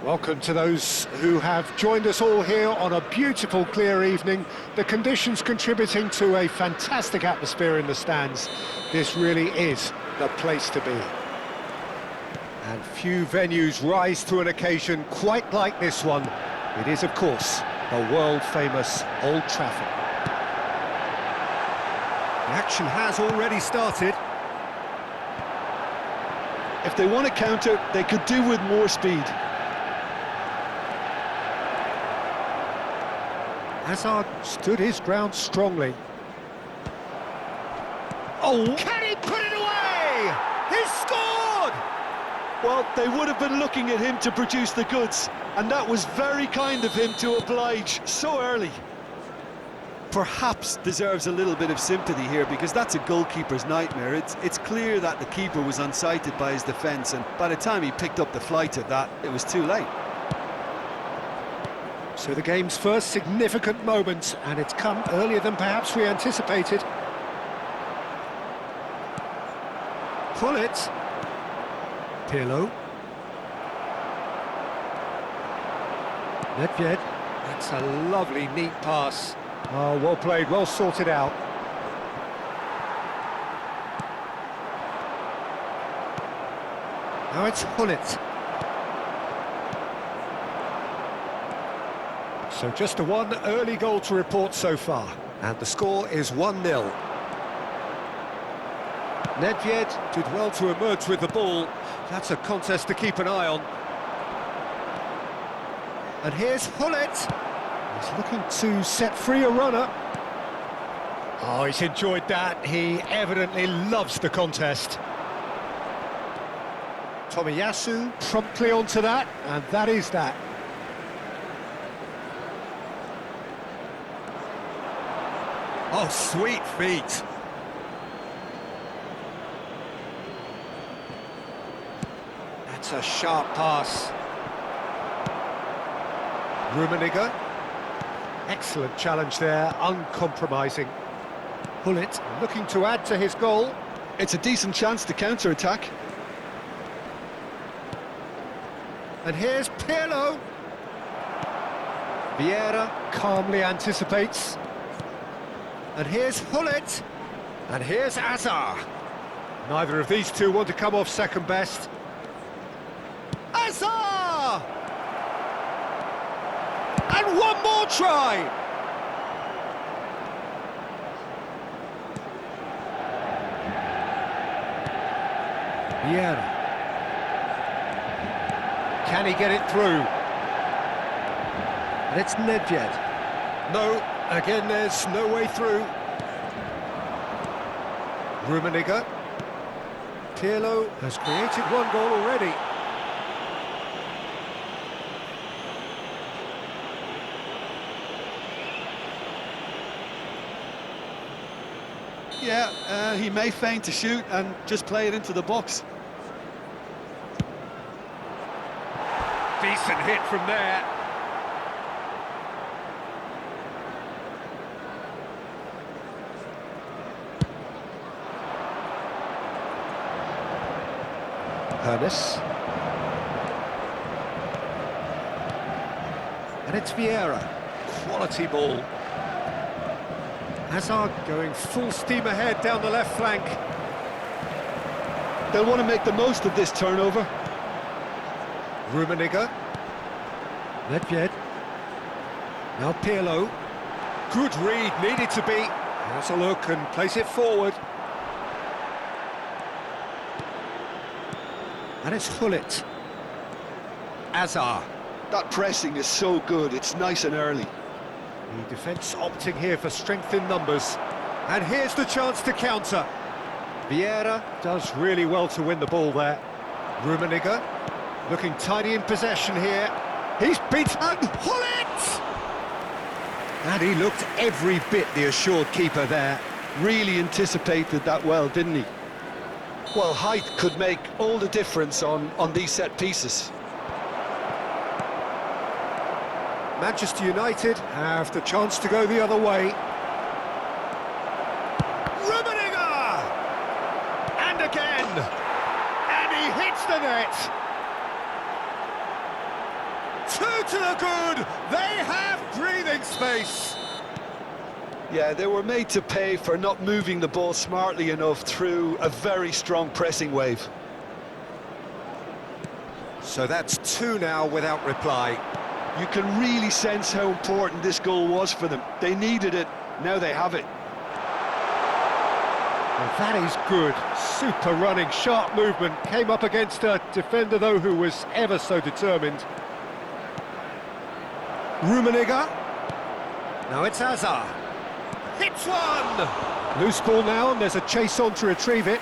Welcome to those who have joined us all here on a beautiful, clear evening. The conditions contributing to a fantastic atmosphere in the stands. This really is the place to be. And few venues rise to an occasion quite like this one. It is, of course, the world-famous Old Trafford. The action has already started. If they want to counter, they could do with more speed. Hazard stood his ground strongly. Oh, can he put it away? He's scored! Well, they would have been looking at him to produce the goods, and that was very kind of him to oblige so early. Perhaps deserves a little bit of sympathy here, because that's a goalkeeper's nightmare. It's clear that the keeper was unsighted by his defence, and by the time he picked up the flight of that, it was too late. So the game's first significant moment, and it's come earlier than perhaps we anticipated. Pull it. Pirlo. Nedved. That's a lovely, neat pass. Oh, well played, well sorted out. Now it's Hullet. So just a one early goal to report so far, and the score is 1-0. Nedved did well to emerge with the ball. That's a contest to keep an eye on. And here's Hullet. He's looking to set free a runner. Oh, he's enjoyed that. He evidently loves the contest. Tomiyasu promptly onto that, and that is that. Oh, sweet feet. That's a sharp pass. Rummenigge. Excellent challenge there, uncompromising. Hullet looking to add to his goal. It's a decent chance to counter-attack. And here's Pirlo. Vieira calmly anticipates. And here's Hullet. And here's Azar. Neither of these two want to come off second best. Azar! And one more try! Vieira. Can he get it through? And it's Nedved. No, again there's no way through. Rummenigge. Pirlo has created one goal already. Yeah, he may feign to shoot and just play it into the box. Decent hit from there. Ernest. And it's Vieira. Quality ball. Hazard going full steam ahead down the left flank. They'll want to make the most of this turnover. Rummenigge. Nedved. Now Pirlo. Good read, needed to be. Has a look and place it forward. And it's Hullet. Azar. That pressing is so good, it's nice and early. The defence opting here for strength in numbers. And here's the chance to counter. Vieira does really well to win the ball there. Rummenigge looking tidy in possession here. He's beaten Hullet! And he looked every bit the assured keeper there. Really anticipated that well, didn't he? Well, height could make all the difference on these set pieces. Manchester United have the chance to go the other way. Rummenigge! And again! And he hits the net! Two to the good! They have breathing space! Yeah, they were made to pay for not moving the ball smartly enough through a very strong pressing wave. So that's two now without reply. You can really sense how important this goal was for them. They needed it, now they have it. Well, that is good. Super running, sharp movement. Came up against a defender, though, who was ever so determined. Rummenigge. Now it's Azar. Hits one! Loose ball now, and there's a chase on to retrieve it.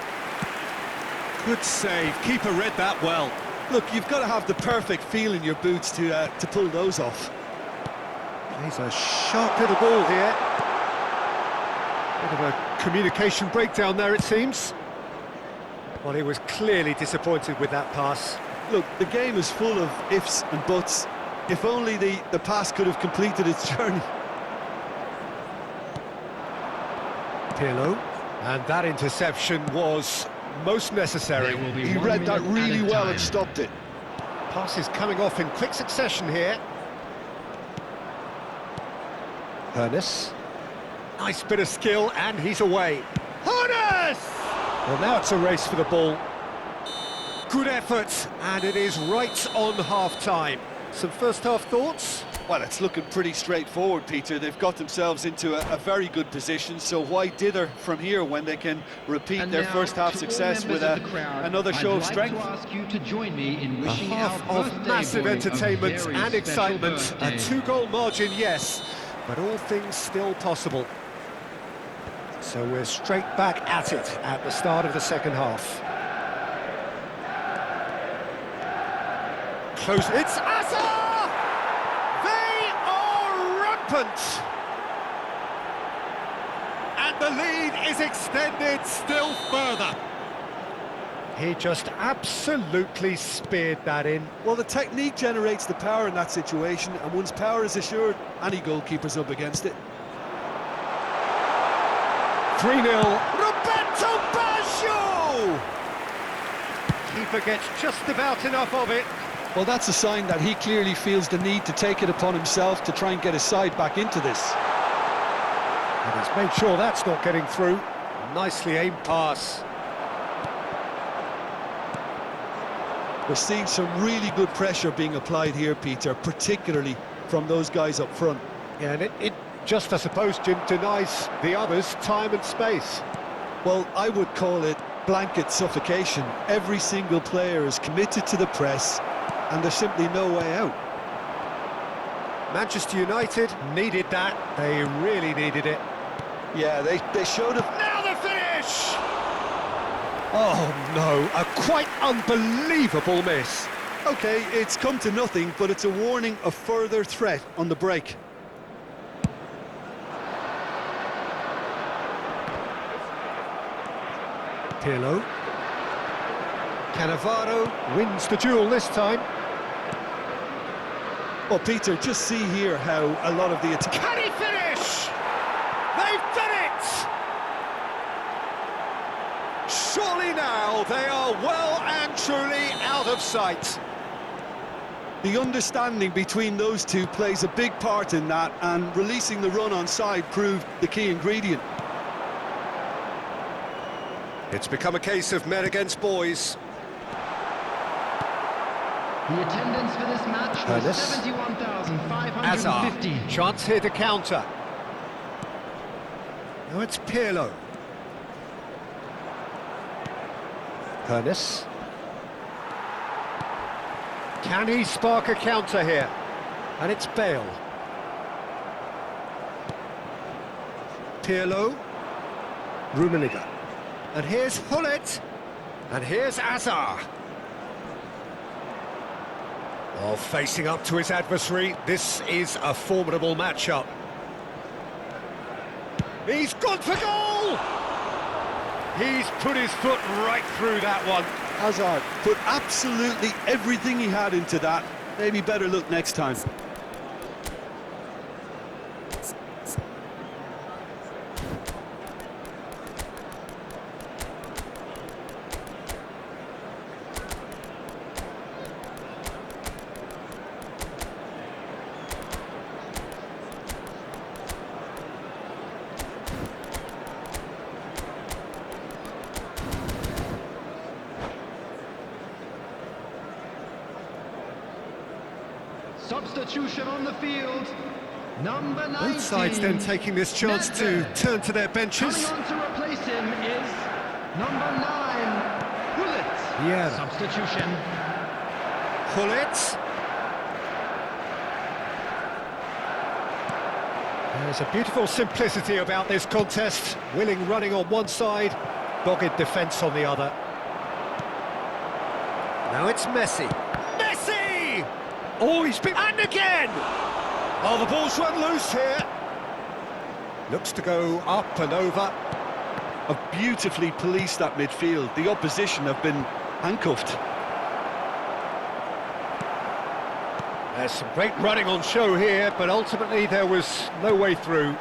Good save. Keeper read that well. Look, you've got to have the perfect feel in your boots to pull those off. He's a sharp little ball here. Bit of a communication breakdown there, it seems. Well, he was clearly disappointed with that pass. Look, the game is full of ifs and buts. If only the pass could have completed its journey. Pirlo. And that interception was most necessary. He read that really well and stopped it. Passes coming off in quick succession here. Ernest. Nice bit of skill, and he's away. Ernest! Well, now it's a race for the ball. Good effort, and it is right on half-time. Some first-half thoughts? Well, it's looking pretty straightforward, Peter. They've got themselves into a very good position, so why dither from here when they can repeat their first-half success with another show of strength? I'd like to ask you to join me in wishing A half our of birthday massive boy a entertainment very and special excitement. A birthday. two-goal margin, yes, but all things still possible. So we're straight back at it at the start of the second half. Close. It's Azar! They are rampant! And the lead is extended still further. He just absolutely speared that in. Well, the technique generates the power in that situation, and once power is assured, any goalkeeper's up against it. 3-0. Roberto Baggio! Keeper gets just about enough of it. Well, that's a sign that he clearly feels the need to take it upon himself to try and get his side back into this. And he's made sure that's not getting through. Nicely aimed pass. We're seeing some really good pressure being applied here, Peter, particularly from those guys up front. Yeah, and it just, I suppose, Jim, denies the others time and space. Well, I would call it blanket suffocation. Every single player is committed to the press, and there's simply no way out. Manchester United needed that. They really needed it. Yeah, they showed it. Now the finish! Oh, no, a quite unbelievable miss. OK, it's come to nothing, but it's a warning of further threat on the break. Pirlo. Cannavaro wins the duel this time. Well, Peter, just see here how a lot of the... Can he finish? They've done it! Surely now they are well and truly out of sight. The understanding between those two plays a big part in that, and releasing the run on side proved the key ingredient. It's become a case of men against boys. The attendance for this match was 71,550. Hazard, chance here to counter. Now it's Pirlo. Pernis. Can he spark a counter here? And it's Bale. Pirlo. Rummenigge. And here's Hullet. And here's Hazard. Well, facing up to his adversary, this is a formidable matchup. He's gone for goal! He's put his foot right through that one. Hazard put absolutely everything he had into that. Maybe better look next time. Substitution on the field, number 19. Both sides then taking this chance to turn to their benches. Coming on to replace him is number 9, Hullet. Yeah. Substitution. Hullet. There's a beautiful simplicity about this contest. Willing running on one side, dogged defence on the other. Now it's Messi. Messi! Oh, he's been... And again! Oh, the ball's run loose here. Looks to go up and over. Have beautifully policed that midfield. The opposition have been handcuffed. There's some great running on show here, but ultimately there was no way through.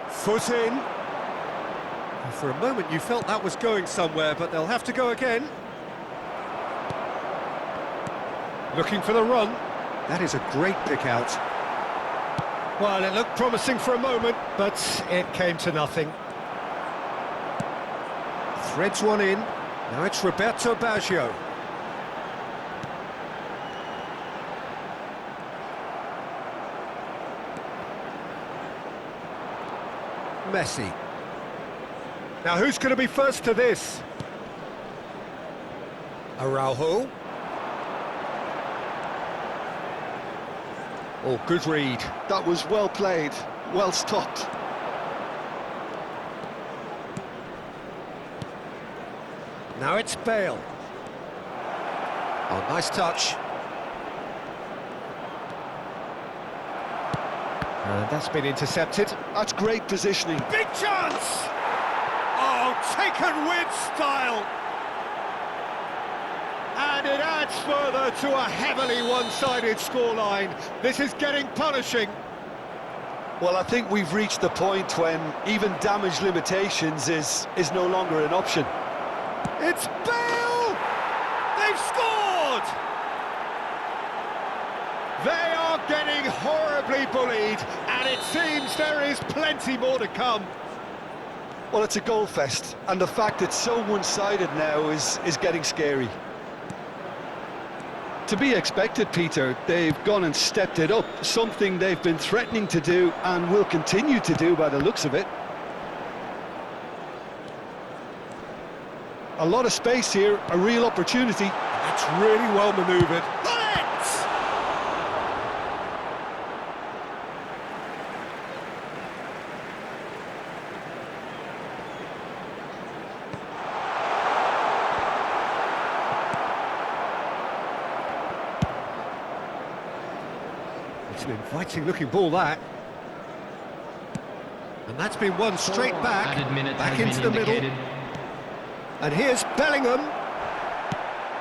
Foot in. And for a moment you felt that was going somewhere, but they'll have to go again. Looking for the run. That is a great pick out. Well, it looked promising for a moment, but it came to nothing. Threads one in. Now it's Roberto Baggio. Messi. Now who's going to be first to this? Araujo. Oh, good read. That was well played, well stopped. Now it's Bale. Oh, nice touch. That's been intercepted. That's great positioning. Big chance! Oh, taken with style. And it adds further to a heavily one-sided scoreline. This is getting punishing. Well, I think we've reached the point when even damage limitations is no longer an option. It's Bale! They've scored! They are getting horribly bullied, and it seems there is plenty more to come. Well, it's a goal fest, and the fact it's so one-sided now is getting scary. To be expected, Peter. They've gone and stepped it up, something they've been threatening to do and will continue to do by the looks of it. A lot of space here, a real opportunity. That's really well manoeuvred. It's an inviting-looking ball, that. And that's been won straight back into the middle. And here's Bellingham.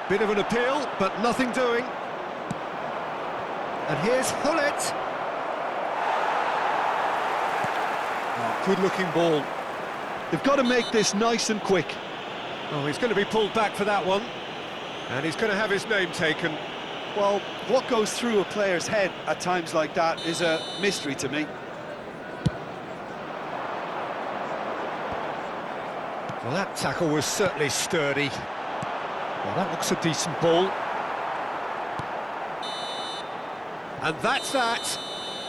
Bit of an appeal, but nothing doing. And here's Hullet. Oh, good-looking ball. They've got to make this nice and quick. Oh, he's going to be pulled back for that one. And he's going to have his name taken. Well, what goes through a player's head at times like that is a mystery to me. Well, that tackle was certainly sturdy. Well, that looks a decent ball. And that's that.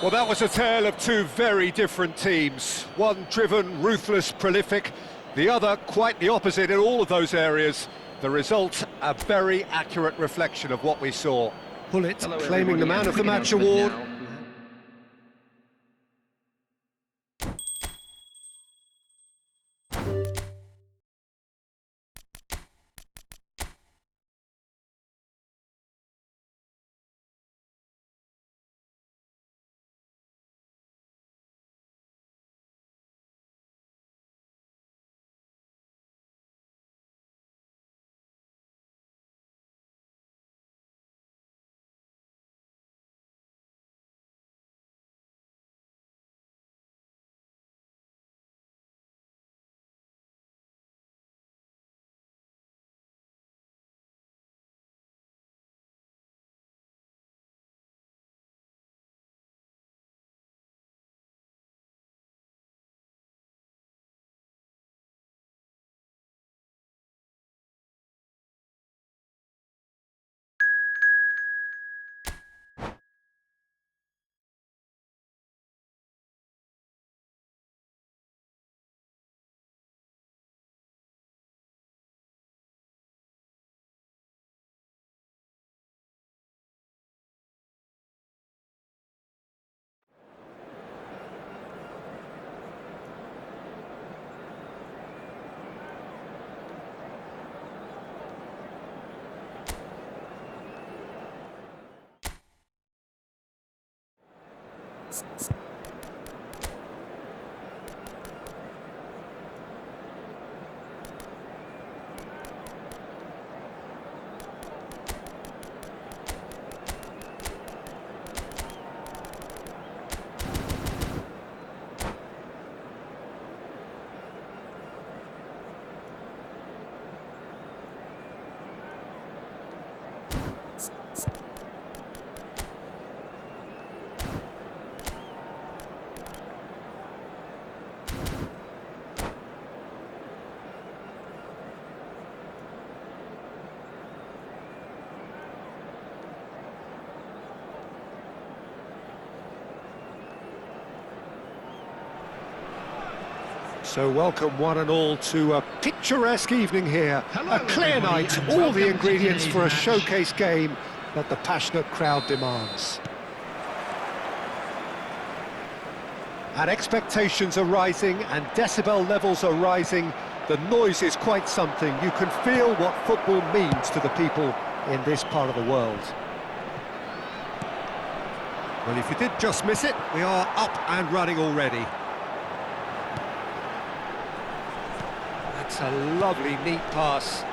Well, that was a tale of two very different teams. One driven, ruthless, prolific. The other quite the opposite in all of those areas. The result, a very accurate reflection of what we saw. Hullet claiming the Man of the Match award. So welcome one and all to a picturesque evening here. A clear night, all the ingredients for a showcase game that the passionate crowd demands. And expectations are rising and decibel levels are rising. The noise is quite something. You can feel what football means to the people in this part of the world. Well, if you did just miss it, we are up and running already. That's a lovely, neat pass.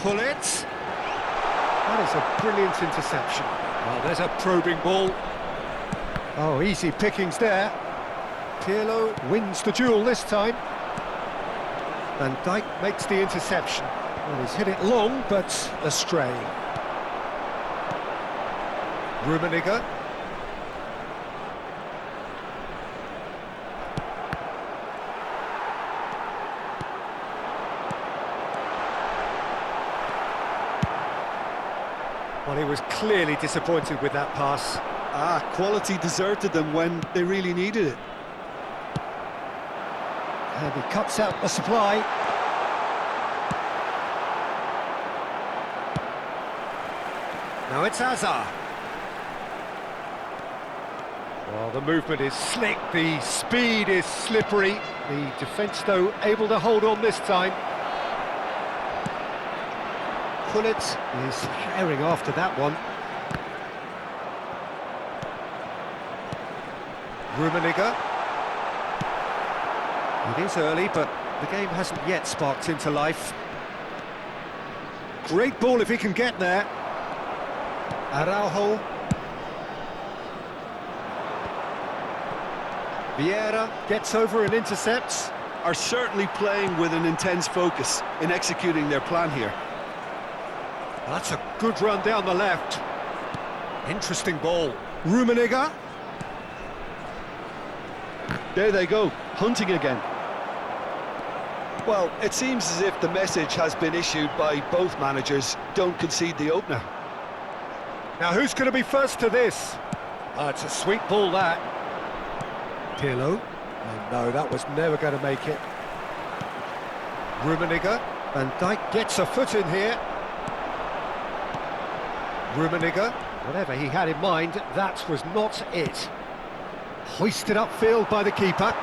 Hullet. That is a brilliant interception. Well, there's a probing ball. Oh, easy pickings there. Pirlo wins the duel this time. Van Dijk makes the interception. Well, he's hit it long, but astray. Rummenigge. Well, he was clearly disappointed with that pass. Quality deserted them when they really needed it. And he cuts out the supply. Now it's Hazard. Well, the movement is slick, the speed is slippery. The defence, though, able to hold on this time. Gullit is herring after that one. Rummenigge. It is early, but the game hasn't yet sparked into life. Great ball if he can get there. Araujo. Vieira gets over and intercepts. Are certainly playing with an intense focus in executing their plan here. That's a good run down the left. Interesting ball. Rummenigge. There they go, hunting again. Well, it seems as if the message has been issued by both managers: don't concede the opener. Now who's going to be first to this? It's a sweet ball, that. Pirlo. Oh, no, that was never going to make it. Rummenigge. Van Dijk gets a foot in here. Rummenigge. Whatever he had in mind, that was not it. Hoisted upfield by the keeper.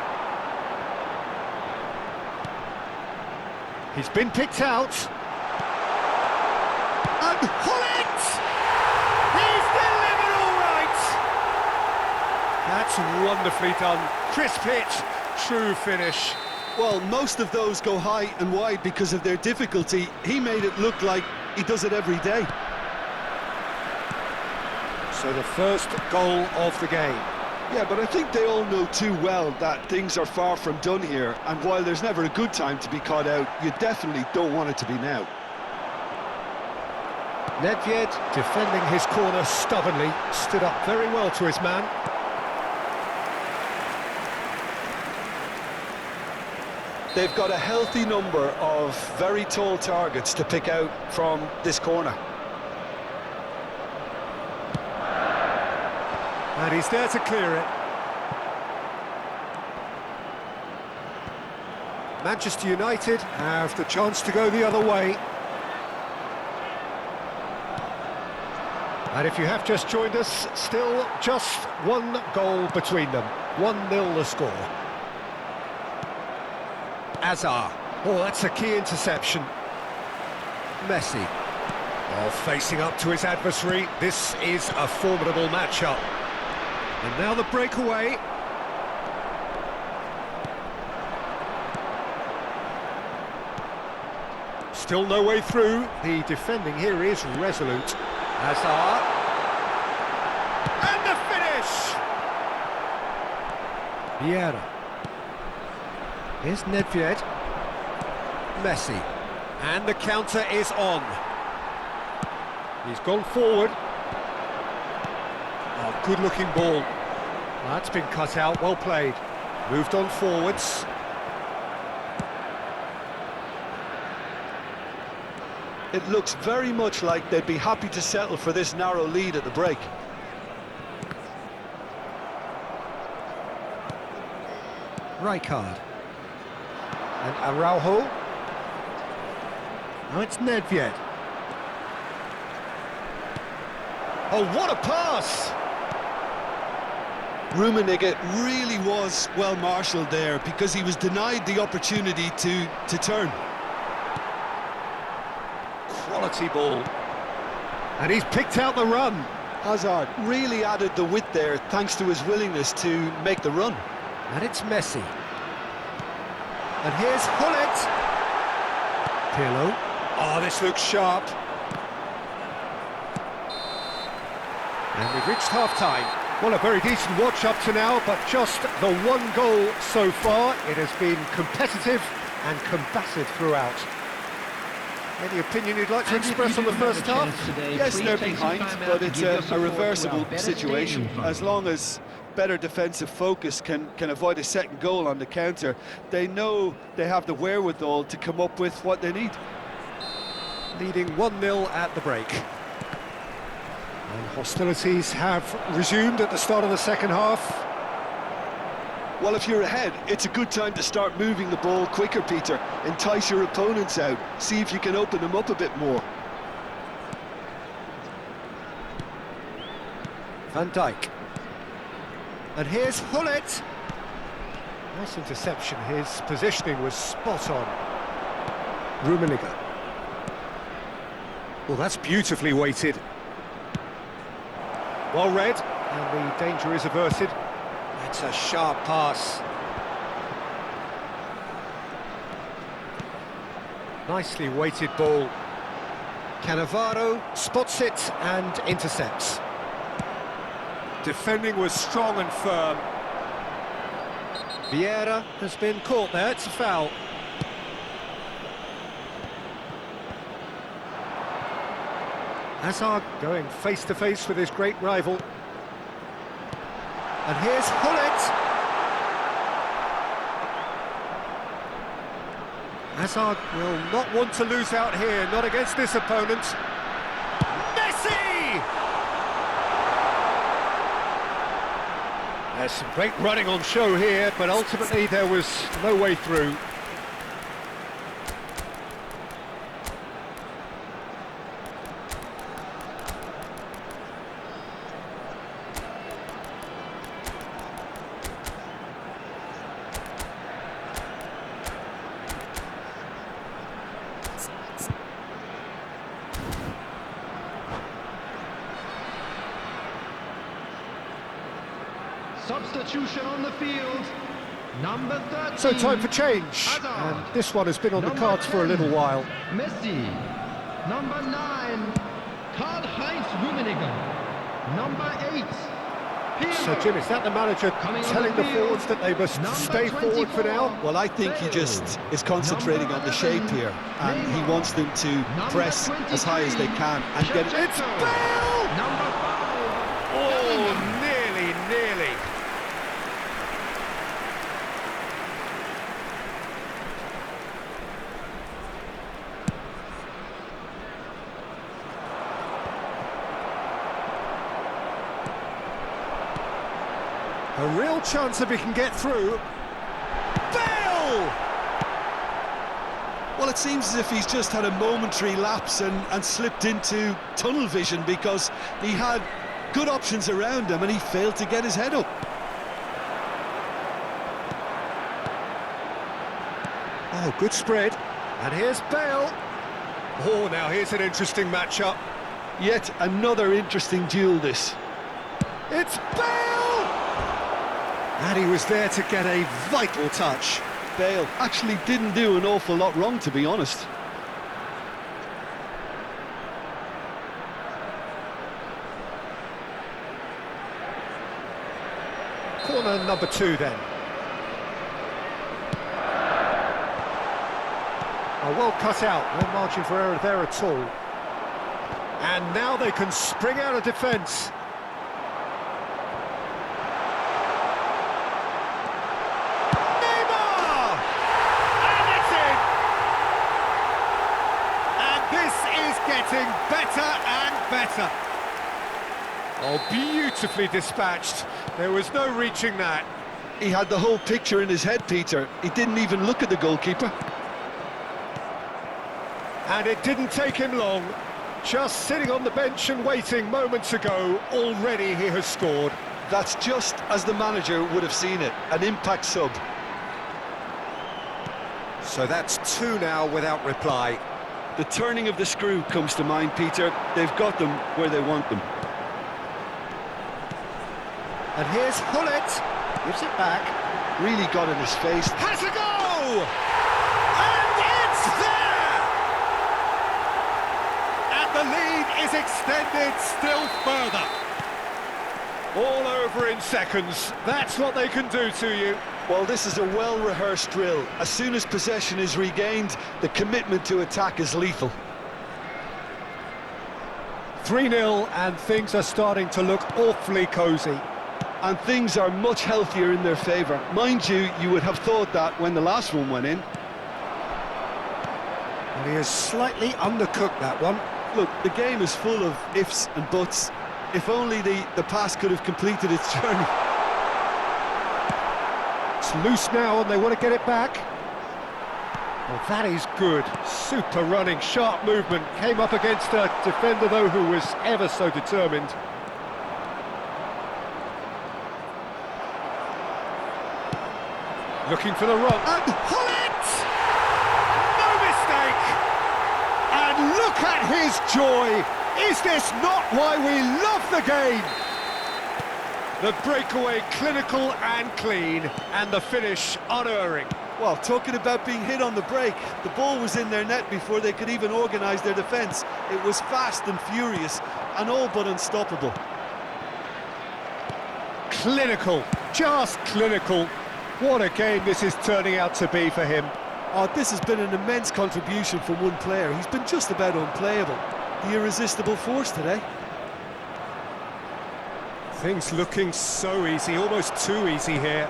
He's been picked out. And Gullit! He's delivered all right! That's wonderfully done. Crisp hit, true finish. Well, most of those go high and wide because of their difficulty. He made it look like he does it every day. So the first goal of the game. Yeah, but I think they all know too well that things are far from done here, and while there's never a good time to be caught out, you definitely don't want it to be now. Nedved, defending his corner stubbornly, stood up very well to his man. They've got a healthy number of very tall targets to pick out from this corner. And he's there to clear it. Manchester United have the chance to go the other way. And if you have just joined us, still just one goal between them. 1-0 the score. Hazard. Oh, that's a key interception. Messi. Oh, facing up to his adversary. This is a formidable matchup. And now the breakaway. Still no way through. The defending here is resolute. Hazard. And the finish! Vieira. Here's Nedved. Messi. And the counter is on. He's gone forward. Oh, good-looking ball. That's been cut out, well played. Moved on forwards. It looks very much like they'd be happy to settle for this narrow lead at the break. Rijkaard. And Araujo. Now it's Nedved. Oh, what a pass! Rummenigge really was well marshalled there because he was denied the opportunity to turn. Quality ball. And he's picked out the run. Hazard really added the width there thanks to his willingness to make the run. And it's Messi. And here's Gullit. Pirlo. Oh, this looks sharp. And we've reached half-time. Well, a very decent watch up to now, but just the one goal so far. It has been competitive and combative throughout. Any opinion you'd like to express on the first half? Yes, they're behind, but it's a reversible situation. As long as better defensive focus can avoid a second goal on the counter, they know they have the wherewithal to come up with what they need. Leading 1-0 at the break. And hostilities have resumed at the start of the second half. Well, if you're ahead, it's a good time to start moving the ball quicker, Peter. Entice your opponents out, see if you can open them up a bit more. Van Dijk. And here's Hullet. Nice interception, his positioning was spot on. Rummenigge. Well, that's beautifully weighted. Well read, and the danger is averted. It's a sharp pass. Nicely weighted ball. Cannavaro spots it and intercepts. Defending was strong and firm. Vieira has been caught there, it's a foul. Hazard going face-to-face with his great rival. And here's Hullet. Hazard will not want to lose out here, not against this opponent. Messi! There's some great running on show here, but ultimately there was no way through. Substitution on the field, number 13. So time for change, Hazard. and this one has been on the Number cards for a 10, little while. Messi. Number 9, Karl-Heinz Rummenigge. Number 8, So Jim, is that the manager Coming on telling the the field, forwards that they must number stay forward for 24. now? Well, I think he just is concentrating on the shape here, and he wants them to press as high as they can and get it. It's Bale! Number 5. Oh, nearly. A real chance if he can get through. Bale! Well, it seems as if he's just had a momentary lapse and slipped into tunnel vision, because he had good options around him and he failed to get his head up. Oh, good spread. And here's Bale. Oh, now here's an interesting matchup. Yet another interesting duel, this. It's Bale! And he was there to get a vital touch. Bale actually didn't do an awful lot wrong, to be honest. Corner number 2 then. Oh, well cut out, no margin for error there at all. And now they can spring out of defence. Neymar! And it's in! And this is getting better and better. Oh, beautifully dispatched. There was no reaching that. He had the whole picture in his head, Peter. He didn't even look at the goalkeeper. And it didn't take him long. Just sitting on the bench and waiting moments ago, already he has scored. That's just as the manager would have seen it, an impact sub. So that's 2 now without reply. The turning of the screw comes to mind, Peter. They've got them where they want them. And here's Hullet, gives it back. Really got in his face. Has a go! And it's there! And the lead is extended still further. All over in seconds. That's what they can do to you. Well, this is a well-rehearsed drill. As soon as possession is regained, the commitment to attack is lethal. 3-0, and things are starting to look awfully cosy. And things are much healthier in their favour. Mind you, you would have thought that when the last one went in. And he has slightly undercooked that one. Look, the game is full of ifs and buts. If only the pass could have completed its journey. It's loose now and they want to get it back. Well, that is good. Super running, sharp movement. Came up against a defender, though, who was ever so determined. Looking for the run. And Hullet! No mistake! And look at his joy! Is this not why we love the game? The breakaway clinical and clean, and the finish unerring. Well, talking about being hit on the break, the ball was in their net before they could even organise their defence. It was fast and furious, and all but unstoppable. Clinical, just clinical. What a game this is turning out to be for him. Oh, this has been an immense contribution from one player. He's been just about unplayable. The irresistible force today. Things looking so easy, almost too easy here.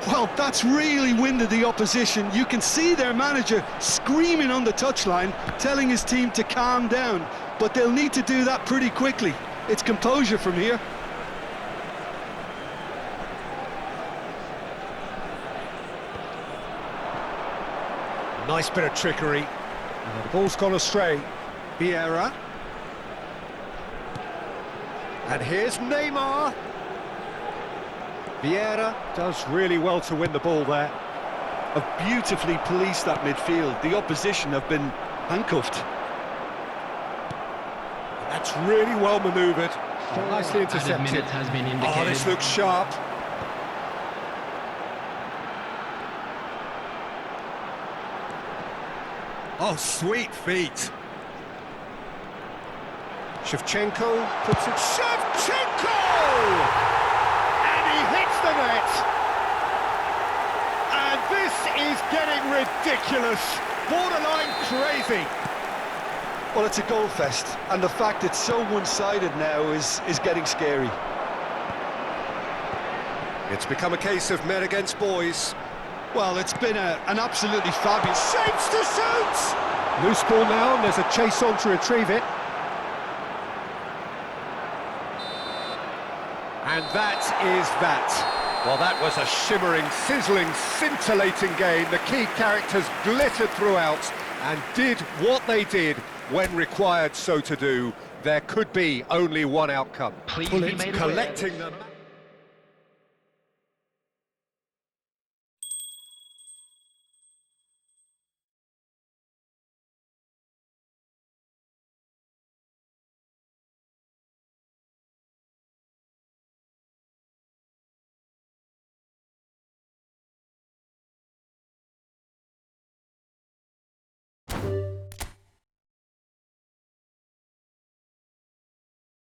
Well, that's really winded the opposition. You can see their manager screaming on the touchline, telling his team to calm down. But they'll need to do that pretty quickly. It's composure from here. Nice bit of trickery. And the ball's gone astray. Vieira. And here's Neymar. Vieira does really well to win the ball there. Have beautifully policed that midfield. The opposition have been handcuffed. That's really well manoeuvred. Nicely intercepted. Minute has been indicated. Oh, this looks sharp. Oh, sweet feet. Shevchenko puts it... Shevchenko! And he hits the net. And this is getting ridiculous. Borderline crazy. Well, it's a goal fest, and the fact it's so one-sided now is getting scary. It's become a case of men against boys. Well, it's been an absolutely fabulous... Shapes to shoot! Loose ball now, and there's a chase on to retrieve it. And that is that. Well, that was a shimmering, sizzling, scintillating game. The key characters glittered throughout and did what they did when required so to do. There could be only one outcome. Please be made aware. Collecting them.